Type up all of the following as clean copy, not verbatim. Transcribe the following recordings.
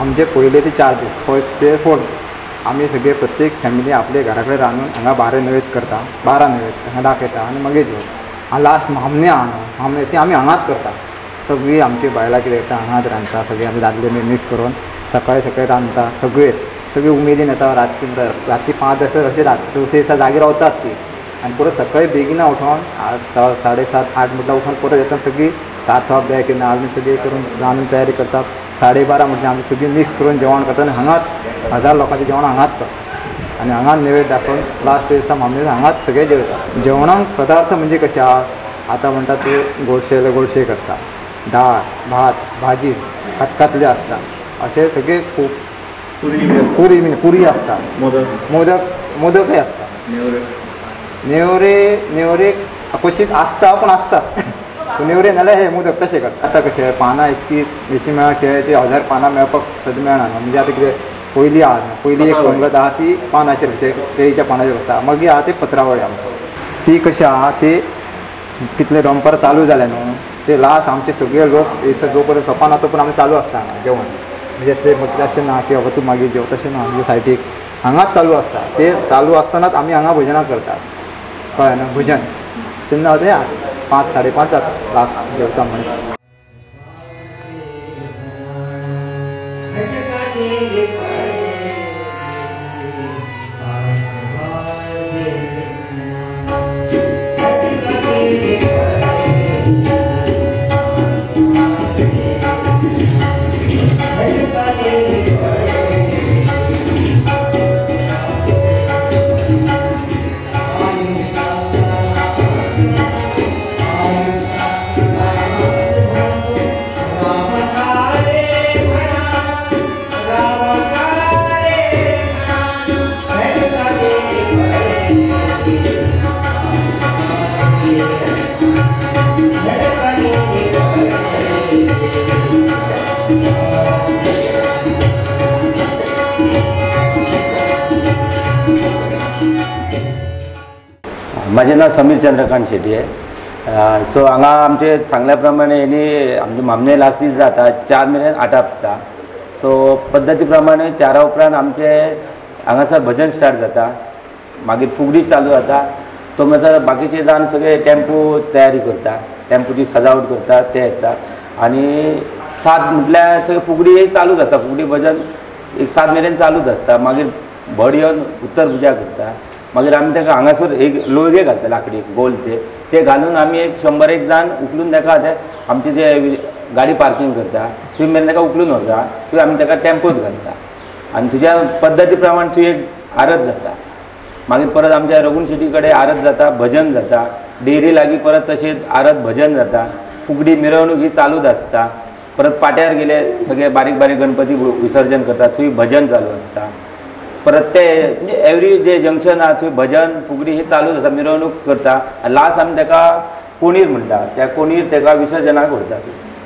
आमचे पयले ते 4 दीस फर्स्ट ते 4th आमी सगळे प्रत्येक फॅमिली आपले घरा कडेन रांदून हांगा 12 नैवेद्य करता, 12 नैवेद्य हांगा दाखयता आनी मागीर जेवता। आनी लास्ट मामणे आहा न्हू, मामणे ती आमी हांगाच करता। सगळीं आमची बायलां कितें करता हांगाच रांदता, सगळीं आमी दादले मिक्स करून सकाळी रांदता। सगळीं उमेदीन येता। राती 5 अशें चवथे दिसा जागी रावतात ती आनी परत सकाळी बेगिना उठोन 7:30 8 म्हटल्यार उठोन परत येता। सगळीं रातप जाय की ना सगळी करून रांदून तयारी करतात। 12:30 म्हटल्यार आमी सगळीं मिक्स करून जेवण करता आनी हांगाच 1000 लोकांचें जेवण हांगाच करता आनी हांगाच नैवेद्य दाखोवन लास्ट दिसा मामले हांगाच सगळे जेवता। जेवणाक पदार्थ म्हणजे कशें आहा, आतां म्हणटा ते गोडशे करता, दाळ भात भाजी खतखतले आसता, अशें सगळे पुरी आसता, मोदकय आसता, नेवरे क्वचित आसता पूण आसतात। नेवरे नाल्यार हे मोदक तशें करता। आतां कशें पानां इतकी हेची मेळा केळ्याची 1000 पानां मेळपाक सद्या मेळना न्हू। म्हणजे आतां कितें पयलीं आहा न्हू, पयलीं एक पंगत आहा ती पानाचेर केळीच्या पानाचेर आसता, मागीर आहा ती पत्रावळी आमकां ती कशी आहा ती कितले दनपार चालू जालें न्हू ते लास्ट आमचे सगळे लोक जो पर्यंत सोंपना तो पर्यंत आमी चालू आसता हांगा जेवण। म्हणजे ते म्हटलें अशें ना की बाबा तूं मागीर जेव, तशें ना। म्हणजे सायडीक हांगाच चालू आसता, ते चालू आसतनाच आमी हांगा भजनां करतात, कळ्ळें न्हू। भजन तेन्ना ते 5 5:30 जाता लास्ट जेवता मनीस। माझे नाव समीर चंद्रकांत शेट्टी आहे। सो हांगा आमचे सांगल्या प्रमाणे यांनी आमचे मामणे लास्ट दीस जाता 4 मेरेन 8 आसता। सो पद्दती प्रमाणे 4 उपरांत आमचे हांगासर भजन स्टार्ट जाता, मागीर फुगडी चालू जाता। तो मागीर बाकीचे जाण सगळे टेम्पो तयारी करता, टेम्पोची सजावट करता, ते येता आनी 7 म्हटल्यार सगळी फुगडी चालू जाता। फुगडी भजन एक 7 मेरेन चालूच आसता। मागीर भट येवन उत्तर पुजा करता। मागीर आमी ताका हांगासर एक लोळगे घालता, लाकडी गोल ते घालून आमी एक 100-1 जाण उखलून ताका ते आमचे जे गाडी पार्किंग करता थंय मेरेन ताका उखलून व्हरता, थंय आमी ताका टेम्पोत घालता आनी तुज्या पद्दती प्रमाण थंय एक आरत जाता। मागीर परत आमच्या रघुन शेट्टी कडेन आरत जाता, भजन जाता, डेरी लागीं परत तशेंच आरत भजन जाता, फुगडी मिरवणूक ही चालूच आसता। परत पाट्यार गेले सगळे बारीक बारीक गणपती विसर्जन करता, थंय भजन चालू आसता। परत ते म्हणजे एवरी जे जंक्शन आहा थंय भजन फुगडी ही चालूच आसता, मिरवणूक करता। लास्ट आमी ताका कोणीर म्हणटा, त्या कोणीर ताका विसर्जनाक व्हरता।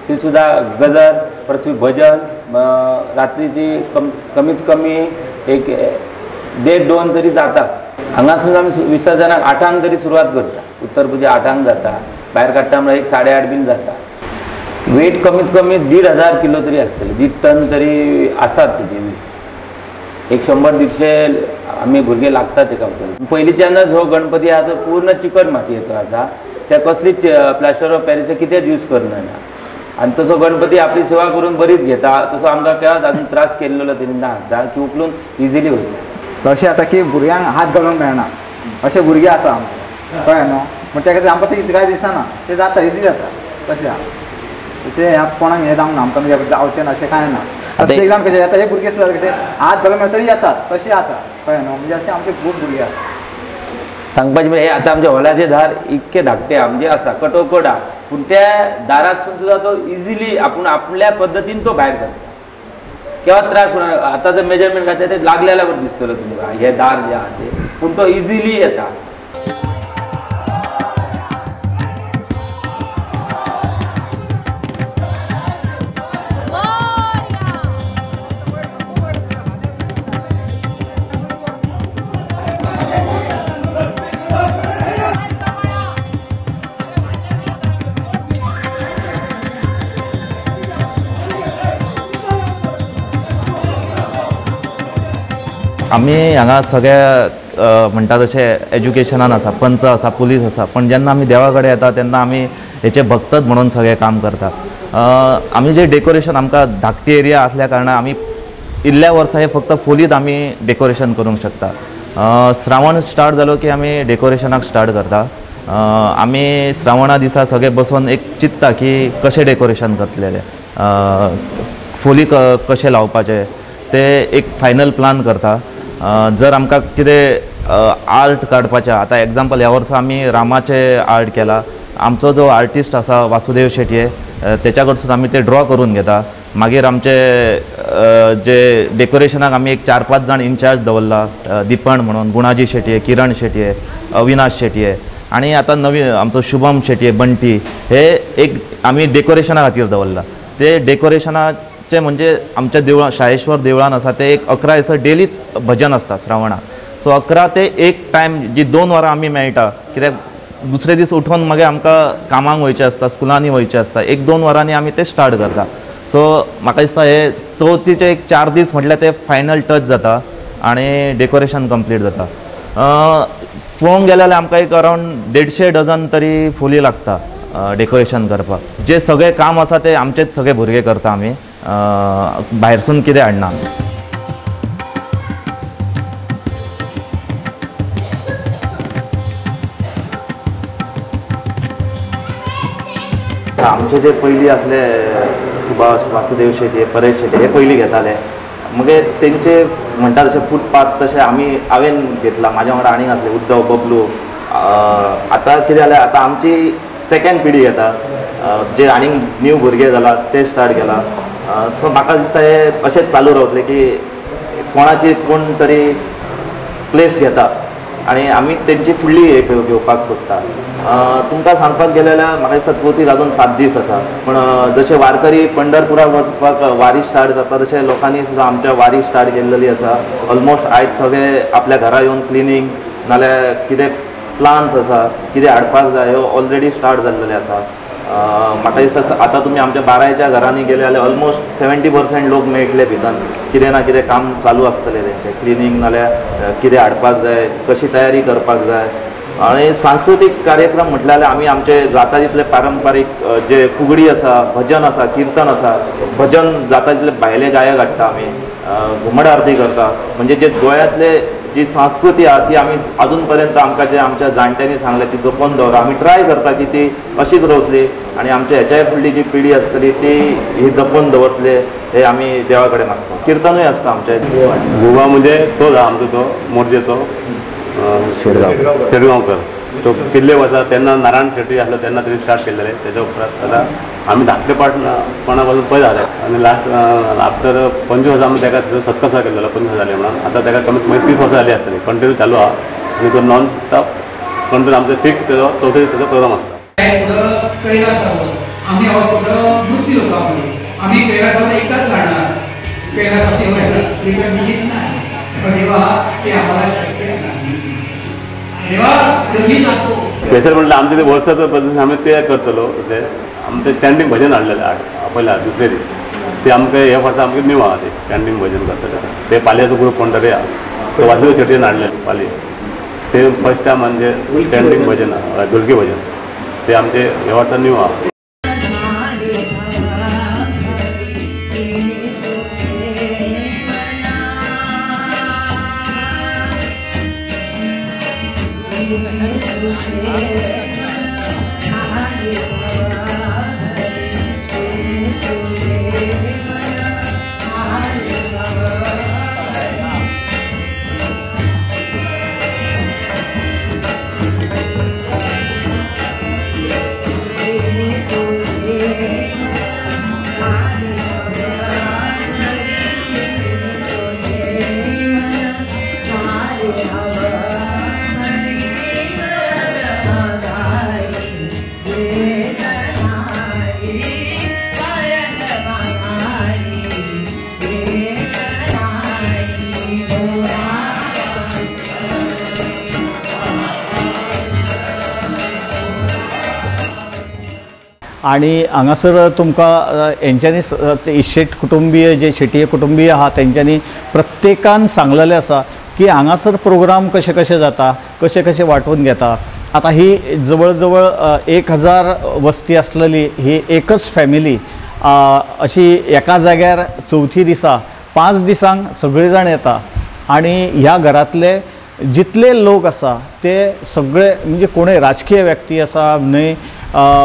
थंय सुद्दां गजर, परत थंय भजन, रात्रीची कमीत कमी एक 1:30-2 तरी जाता। हांगासून आमी विसर्जनाक 8 तरी सुरवात करता, उत्तर पुजा 8 जाता, भायर काडटा म्हळ्यार एक 8:30 बीन जाता। वेट कमीत कमी 1,500 किलो तरी आसतले, 1.5 टन तरी आसात तेजे वेट। एक 100-150 आमी भुरगे लागतात तेका। पयलींच्यानच हो गणपती आसा तो पूर्ण चिकट मातयेचो आसा, त्या कसलीच प्लास्टर ऑफ पॅरिस कितेंच यूज करना आनी तसो गणपती आपली सेवा करून बरीच घेता। तसो आमकां केव्हाच आजून त्रास केल्लो तरी ना आसता की उखलून इजिली वयता। तशें आतां की भुरग्यांक हात घालूंक मेळना अशे भुरगे आसा आमचे, कळ्ळें न्हू। पूण त्या खातीर आमकां तें कांय दिसना, तें जाता इजी जाता तशें आहा। तशें ह्या कोणाक हें जावंक ना, आमकां जावचें ना अशें कांय ना। प्रत्येक जाण कशें येता, हे भुरगे सुद्दां कशें हात घालूंक मेळटा तरी येतात, तशें जाता, कळ्ळें न्हू। म्हणजे अशें आमचे खूब भुरगे आसा। सांगपाचें म्हळ्यार हे आतां आमच्या हॉलाचे दार इतके धाकटे म्हणजे आसा, कटोकट आहा, पूण त्या दारातसून सुद्दां तो इजिली आपूण आपल्या पद्दतीन तो भायर सरता, केव्हा त्रास पडना। आतां जर मेजरमेंट घातलें ते लागलेल्या बरें दिसतलो तुमकां हे दार जे आहा ते, पूण तो इजिली येता। आमी हांगा सगळ्या म्हणटा तशें एज्युकेशनान आसा, पंच आसा, पुलीस आसा, पण जेन्ना आमी देवा कडेन येता तेन्ना आमी हेचे भक्तच म्हणून सगळें काम करता. आमी जे डेकोरेशन आमकां धाकटी एरिया आसल्या कारणान आमी इल्ल्या वर्सां हे फक्त फोलीत आमी डेकोरेशन करूंक शकता. श्रावण स्टार्ट जालो की आमी डेकोरेशनाक स्टार्ट करता. आमी श्रावणा दिसा सगळे बसून एक चिंतता की कशें डेकोरेशन करतलेले, फोली कशें लावपाचे ते एक फायनल प्लान करता. जर आमकां कितें आर्ट काडपाचें, आतां एग्जाम्पल ह्या वर्सा आमी रामाचे आर्ट केला. आमचो जो आर्टिस्ट आसा वासुदेव शेटये तेच्या कडसून आमी ते ड्रॉ करून घेता. मागीर आमचे जे डेकोरेशनाक आमी एक 4-5 जाण इन्चार्ज दवरला, दिपण म्हणून, गुणाजी शेटये, किरण शेटये, अविनाश शेटये आनी आतां नवीन आमचो शुभम शेटये, बंटी, हे एक आमी डेकोरेशना खातीर दवरला. ते डेकोरेशनाचे म्हणजे आमच्या देवळां, शाळेश्वर देवळान आसा ते एक 11 दिसा डेलीच भजन आसता श्रावणाक. सो 11 ते 1 टायम जी 2 वरां आमी मेळटा, कित्याक दुसरे दीस उठून मागीर आमकां कामाक वयचें आसता, स्कुलांनी वयचें आसता. 1-2 वरांनी आमी ते स्टार्ट करता. सो म्हाका दिसता हे चवथीचे एक 4 दीस म्हटल्यार ते फायनल टच जाता आनी डेकोरेशन कंप्लीट जाता. पळोवंक गेले जाल्यार आमकां एक अरावंड 150 डझन तरी फोली लागता डेकोरेशन करपाक. जे सगळे काम आसा ते आमचेच सगळे भुरगे करता आमी, भायरसून कितें हाडना. आमचे जे पयलीं आसले सुभाष, वासुदेव शेटये, परेश शेटये, हे पयलीं घेताले. मागीर तेंचे म्हणटा तशें फुटपाथ तशें हांवें घेतला. म्हाज्या वांगडा आनीक आसले उद्धव, बबलू. आतां कितें जालें, आतां आमची सेकंड पिढी येता, जे आनीक न्यू भुरगे जाला ते स्टार्ट केला. सो म्हाका दिसता हे अशेंच चालू रावतलें की कोणाची कोण तरी प्लेस घेता आनी आमी तेंची फुडली हे घेवपाक सोदता. तुमकां सांगपाक गेले जाल्यार म्हाका दिसता चवथीक अजून 7 दीस आसा, पण जशे वारकरी पंढरपुराक वचपाक वारी स्टार्ट जाता तशें लोकांनी सुद्दां आमच्या वारी स्टार्ट केल्ली आसा. ऑलमोस्ट आयज सगळे आपल्या घरा येवन क्लिनींग नाल्यार कितें प्लान्स आसा, कितें हाडपाक जाय, ह्यो ऑलरेडी स्टार्ट जाल्लेले आसा. म्हाका दिसता आतां तुमी आमच्या बारायच्या घरांनी गेले जाल्यार ऑलमोस्ट 70% लोक मेळटले भितर. कितें ना कितें काम चालू आसतलें तेंचें, क्लिनींग नाल्यार कितें हाडपाक जाय, कशी तयारी करपाक जाय. आनी सांस्कृतीक कार्यक्रम म्हटल्यार आमी आमचे जाता तितले पारंपारीक जे फुगडी आसा, भजन आसा, कीर्तन आसा, भजन जाता तितले भायले गायक हाडटा आमी, घुमट आरती करता. म्हणजे जे गोंयांतले जी संस्कृती आहा ती आमी अजून पर्यंत आमकां जे आमच्या जाणट्यांनी सांगलें ती जपोवन दवरता. आमी ट्राय करता की ती अशीच रावतली आनी आमच्या हेच्याय फुडली जी पिढी आसतली ती ही जपोवन दवरतले, हे आमी देवा कडेन मागता. कीर्तनूय आसता आमचे. गोवा म्हणजे तो आमचो तो मोरजेचो शेडगांवकर. तो किल्ले वता तेन्ना नारायण शेट्टी आसलो तेन्ना तरी स्टार्ट केल्लेले. तेच्या उपरांत आतां आमी धाकटेपणा पासून पळय जाले आनी लास्ट आफ्टर 25 वर्सां आमी तेका सत्कर्स केल्लो 25 जाले म्हणून. आतां तेका कमीत कमी 30 वर्सां जाली आसतली. कंटिन्यू चालू आहा आनी तो नॉन स्टॉप कंटिन्यू आमचो फिक्स तेजो चवथी तेजो प्रोग्राम आसता. आम्ही मृत्यू लोक आम्ही कैलासावर एकदाच काढणार. कैलास नाही, पण तेव्हा ते आम्हाला शक्य नाही. स्पेशल म्हटलं आमचे ते वर्साचं पद्धतीन आमी ते करतलो. अशें आमचें स्टँडींग भजन हाडलेलें पयल्या दुसरे दीस. ते आमकां हे वर्सा आमकां न्यू आहा ते स्टँडींग भजन करतले. ते पालयाचो ग्रूप कोण तरी आहा, तो वासुदेव शेट्टीन हाडलेलें पाली. ते फर्स्ट टायम म्हणजे स्टँडींग भजन आहा, ढोलकी भजन. ते आमचे हे वर्सा न्यू आहा. आणि हांगासर तुमकां हेंच्यांनी शेट कुटुंबीय जे शेटये कुटुंबीय आहा तेंच्यांनी प्रत्येकान सांगलेलें आसा की हांगासर प्रोग्राम कशे कशे जाता, कशे कशे वांटून घेता. आता ही जवळ जवळ 1000 वस्ती आसलेली ही एकच फॅमिली अशी एका जाग्यार चवथी दिसा 5 दिसांक सगळे जाण येता आणि ह्या घरांतले जितले लोक आसा ते सगळे म्हणजे कोणूय राजकीय व्यक्ती आसा न्हय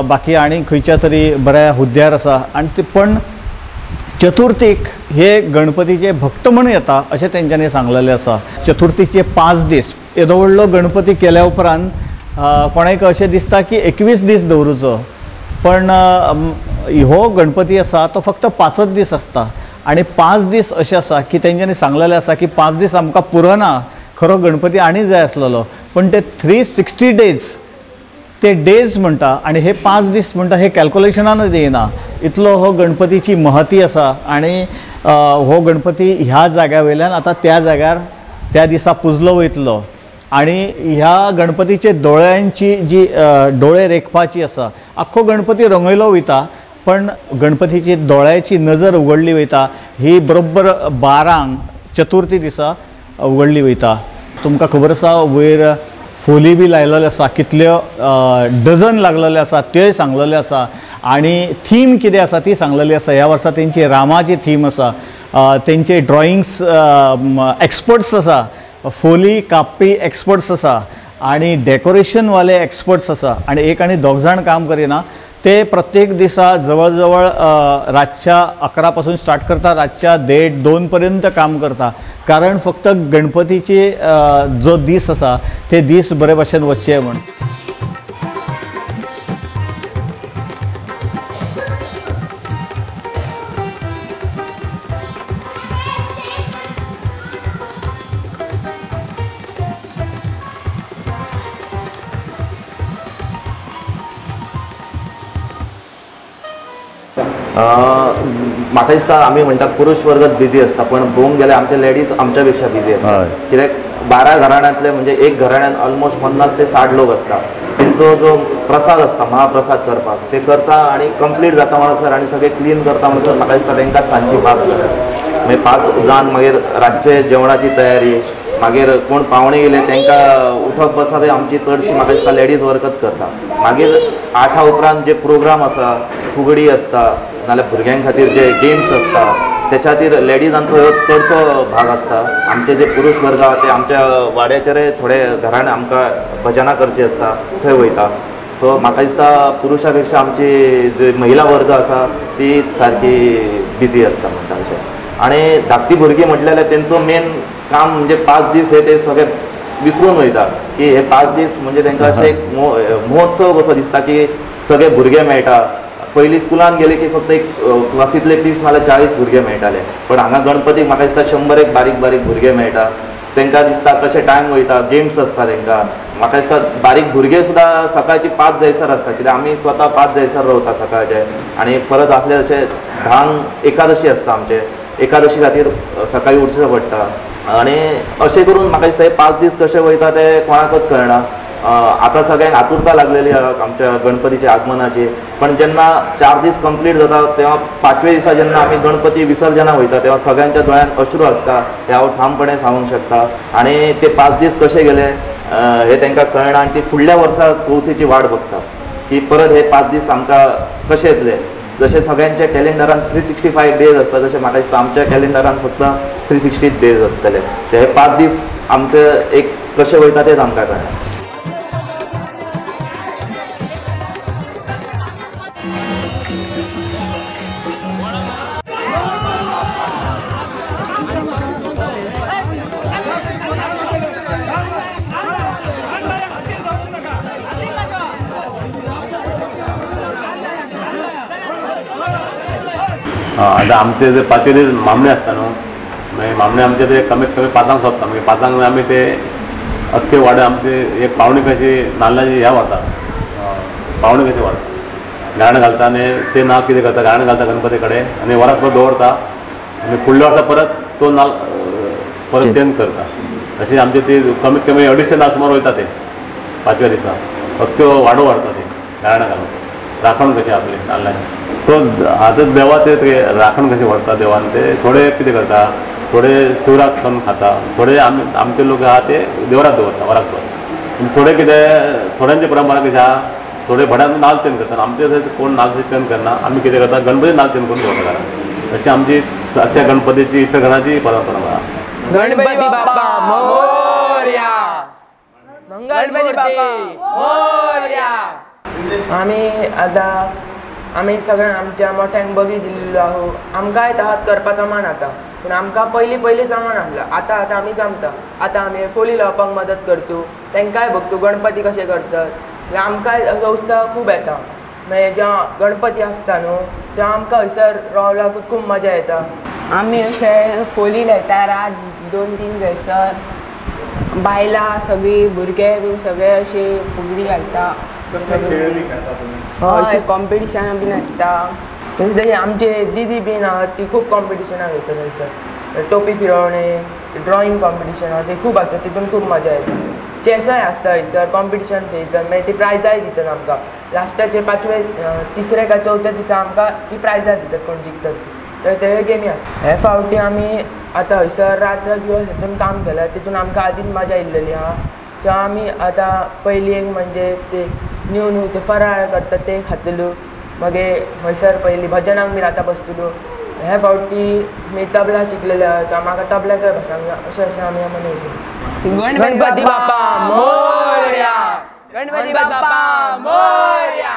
बाकी आनी खंयच्या तरी बऱ्या हुद्द्यार आसा आनी ते पण चतुर्थीक हे गणपतीचे भक्त म्हूण येता अशें तेंच्यांनी सांगलेलें आसा. चतुर्थीचे 5 दीस येदो व्हडलो गणपती केल्या उपरांत कोणाक अशें दिसता की 21 दीस दवरूचो, पण हो गणपती आसा तो फक्त 5च दीस आसता आणि 5 दीस अशें आसा की तेंच्यांनी सांगलेलें आसा की 5 दीस आमकां पुरना, खरो गणपती आनी जाय आसलेलो, पण ते 360 डेज ते डेज म्हणटा आणि हे 5 दीस म्हणटा हे कॅल्क्युलेशनानच येना. इतलो हो गणपतीची महती आसा आणि हो गणपती ह्या जाग्या वयल्यान आतां त्या जाग्यार त्या दिसा पुजलो वयतलो आणि ह्या गणपतीचे दोळ्यांची जी डोळे रेखपाची आसा, आख्खो गणपती रंगयलो वयता पण गणपतीची दोळ्याची नजर उगडली वयता ही बरोबर 12 चतुर्थी दिसा उगडली वयता. तुमकां खबर आसा वयर फोली बी लायलेले आसा, कितल्यो डझन लागलेले आसा त्योय सांगलेले आसा आणि थीम कितें आसा ती सांगलेली आसा. ह्या वर्सा तेंची रामाची थीम आसा, तेंचे ड्रॉइंग्स एक्सपर्ट्स आसा, फोली कापपी एक्सपर्ट्स आसा आणि डेकोरेशनवाले एक्सपर्ट्स आसा आणि एक आनी दोग जाण काम करिना. ते प्रत्येक दिसा जवळ जवळ रातच्या 11 पासून स्टार्ट करता, रातच्या 1:30-2 पर्यंत काम करता, कारण फक्त गणपतीचे जो दीस आसा ते दीस बरे भाशेन वचचे म्हण. म्हाका दिसता आमी म्हणटा पुरुष वर्ग बिजी आसता, पण पळोवंक गेल्यार आमचे लेडीज आमच्या पेक्षा बिजी आसता. कित्याक 12 घराण्यांतले म्हणजे एक घराण्यान ऑलमोस्ट 50 ते 60 लोक आसता. तेंचो जो प्रसाद आसता महाप्रसाद करपाक ते करता आणि कंप्लीट जाता म्हणसर आणि सगळे क्लीन करता म्हणसर म्हाका दिसता तांकां सांजची 5 जाता. मागीर 5 जावन मागीर रातचे जेवणाची तयारी, मागीर कोण पावणे येयले तांकां उठप बसप आमची चडशी म्हाका दिसता लेडीज वर्कच करता. मागीर 8 उपरांत जे प्रोग्राम आसा, फुगडी आसता नाल्यार भुरग्यां खातीर जे गेम्स आसता त्याच्या खातीर लेडीजांचो चडसो भाग आसता. आमचे जे पुरुश वर्ग आसा ते आमच्या वाड्याचेर थोडे घरान आमकां भजनां करची आसता थंय वयता. सो म्हाका दिसता पुरुषा पेक्षा आमची जी महिला वर्ग आसा ती सारकी बिजी आसता म्हणटा अशें. आनी धाकटी भुरगीं म्हटल्यार तेंचो मेन काम म्हणजे 5 दीस हे ते सगळे विसरून वयता की हे 5 दीस म्हणजे तांकां अशें एक महोत्सव कसो दिसता की सगळे भुरगे मेळटा. पयलीं स्कुलान गेले की फक्त एक क्लासींतले 30 नाल्यार 40 भुरगे मेळटाले, पण हांगा गणपतीक म्हाका दिसता 100 बारीक बारीक भुरगे मेळटा. तांकां दिसता कशें टायम वयता, गेम्स आसता तांकां. म्हाका दिसता बारीक भुरगे सुद्दां सकाळची 5 जायसर आसता, कित्याक आमी स्वता 5 जायसर रावता सकाळचे आनी परत आपले अशें 10 एकादशी आसता आमचे. एकादशी खातीर सकाळी उठचें पडटा आनी अशें करून म्हाका दिसता हे 5 दीस कशे वयता ते कोणाकच कळना. आतां सगळ्यांक आतुरता लागलेली आमच्या गणपतीच्या आगमनाची, पण जेन्ना 4 दीस कंप्लीट जाता तेव्हा 5व्या दिसा जेन्ना आमी गणपती विसर्जनाक वयता तेव्हा सगळ्यांच्या दोळ्यांत अश्रू आसता हे हांव ठामपणे सांगूंक शकता. आनी ते 5 दीस कशे गेले हे तांकां कळना आनी ती फुडल्या वर्सा चवथीची वाट बघता की परत हे 5 दीस आमकां कशे येतले. जशे सगळ्यांच्या कॅलेंडरान 365 डेज आसता तशें म्हाका दिसता आमच्या कॅलेंडरान फक्त 360 डेज आसतले. हे 5 दीस आमचे एक कशे वयता तेच आमकां कळना. आता आमचे जे 5 दीस मामणे आसता न्हू, मागीर मामणे आमचे ते कमीत कमी 5 सोंपता. मागीर 5 आमी ते अख्खे वाडे आमचे एक पावणी कशी नाल्लाची ह्या व्हरता, पावणी कशी व्हरता, गाणं घालता आनी ते नाल्ल कितें करता गाणं घालता गणपती कडेन आनी वराक परत दवरता आनी फुडल्या वर्सा परत तो नाल्ल परत चेंज करता. अशी आमचे ती कमीत कमी 250 नाल्ल सुमार वयता ते 5व्या दिसा. अख्ख्यो वाडो व्हरता ते गाणं घालून. राखण कशें आपली नाल्ला तो आतां देवाचे राखण कशें व्हरता देवान ते थोडे कितें करता थोडे शिवराक करून खाता थोडे आमचे लोक आहा ते देवराक दवरता वराक थोडे कितें थोड्यांची परंपरा कशी आहा थोडे भटांक नाल्ल चेंज करता आमचे थंय कोण नाल्ल चेंज करना आमी कितें करता गणपती नाल्ल चेंज करून दवरता घरान अशी आमची सारख्या गणपतीची इश्टगणाची परंपरा आहा गणपती बाप्पा मोरया मंगल बाप्पा मोरया आमी सगळ्यांक आमच्या मोठ्यांक बगी दिल्लो आहो आमकांय हात करपाचो मान आता पूण आमकां पयलीं जमना आसला आतां आमी जमता आतां आमी फोली लावपाक मदत करतू तांकांय बघतू गणपती कशें करतात आमकांय उत्सव खूब येता मागीर जेव्हा गणपती आसता न्हू तेव्हा आमकां हयसर रावल्यार खूब मजा येता आमी अशें फोली लायता रात 2-3 थंयसर बायलां सगळीं भुरगे बीन सगळे अशी फुगडी घालता अशी कॉम्पिटिशनां बीन आसता आमचे दिदी बीन आहा ती खूब कॉम्पिटिशनां घेता थंयसर टोपी फिरोवणे ड्रॉइंग कॉम्पिटिशन आहा ते खूब आसता तितून खूब मजा येता चॅसय आसता हयसर कॉम्पिटिशन थंयसर मागीर ती प्रायजाय दितात आमकां लास्टाचे 3रे काय 4थ्या दिसा आमकां ती प्रायजाय दितात कोण जिखतात तर ते गेमी आसता हे फावटी आमी आतां हयसर रात दिवस हितून काम केलां तितून आमकां आदींच मजा येयल्लेली आहा सो आमी आतां पयलीं एक म्हणजे ते न्यू ते फराळ करता ते खातलो मागीर हयसर पयलीं भजनाक बी आतां बसतलो हे फावटी मी तबला शिकलेले आहा म्हाका तबल्याकय बसंक जाय अशें आमी मनयता गणपती बाप्पा मोरया गणपती बाप्पा मोरया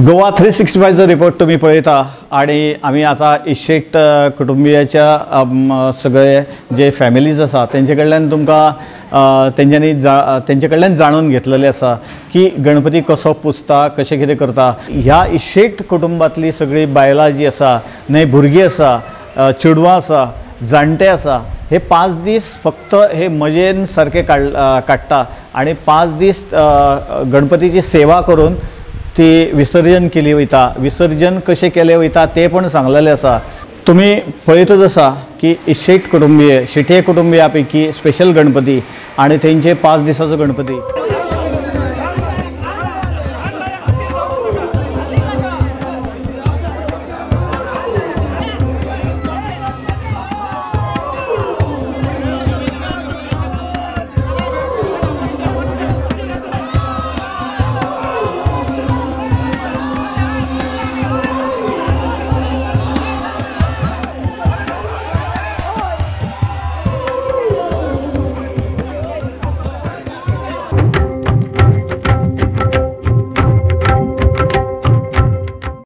गोवा 365 रिपोर्ट तुम्ही पळयता आणि आम्ही आता इश्टेट कुटुंबियाच्या सगळे जे फॅमिलीज आसा तेंचे कडल्यान तुमकां तेंचे कडल्यान जाणून घेतलेले आसा की गणपती कसो पुजता कशें कितें करता ह्या इश्टेट कुटुंबातली सगळी बायलां जी आसा न्हय भुरगीं आसा चेडवां आसा जाणटे आसा हे 5 दीस फक्त हे मजेन सारके काडटा आणि 5 दीस गणपतीची सेवा करून ती विसर्जन केली वयता विसर्जन कशें केलें वयता ते पण सांगलेलें आसा तुम्ही पळयतच आसा की इश्टेट कुटुंबीय शेटये कुटुंबिया पैकी स्पेशल गणपती आणि तेंचे 5 दिसाचो गणपती